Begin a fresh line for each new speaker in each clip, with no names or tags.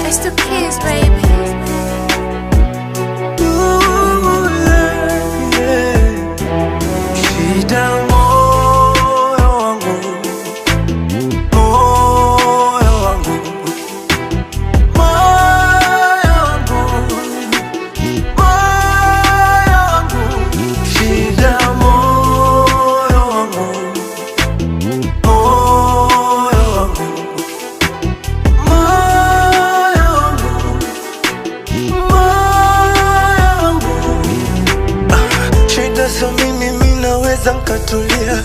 It's the kids, baby.
Shida moyo wangu, moyo wangu, moyo wangu, moyo wangu. Shida moyo wangu, moyo wangu, moyo wangu, shida za mimi naweza nkatulia,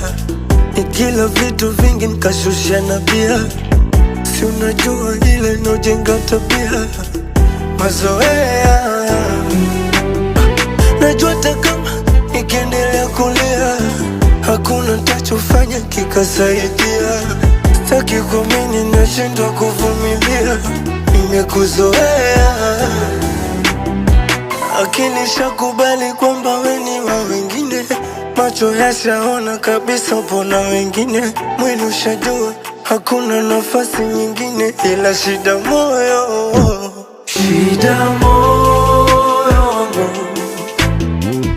nikila vitu vingi nkashusha na bia. Si unajua ile inojenga tabia, mazoea. Najua hata kama nikiendelea kulia, hakuna ntachofanya kikasaidia. Sitaki kuamini, nashindwa kuvumilia, nimekuzoea. Akili shakubali kwamba we ni wa wengine, macho yashaona kabisa upo na wengine, mwili ushajua hakuna nafasi nyingine, ila shida moyo, shida moyo wangu,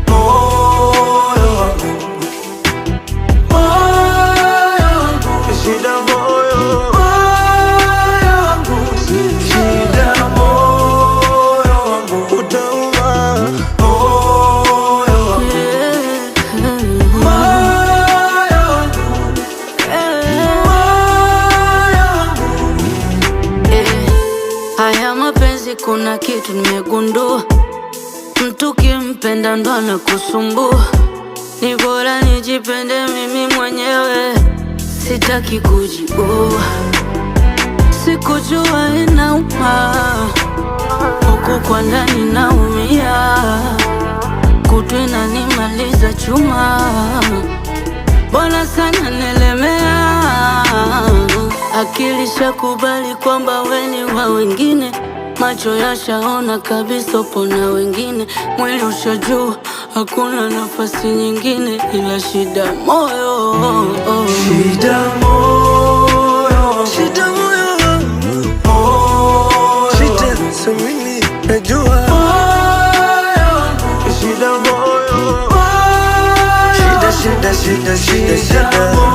moyo wangu, moyo wangu, shida moyo, moyo wangu, shida moyo wangu, utauma moyo wangu,
haya mapenzi kuna kitu nimegundua, mtu kimpenda ndo anakusumbua. Ni bora nijipende mimi mwenyewe, sitaki kujiua. Sikujua inauma, huku kwa ndani naumia, kutu inanimaliza chuma, bora sana nelemea. Akili shakubali kwamba we ni wa wengine, macho yashaona kabisa upo na wengine, mwili ushajua hakuna nafasi nyingine, ila shida moyo,
shida moyo, shida moyo, shida za mimi najua, shida moyo, shida, shida, shida, shida, shida.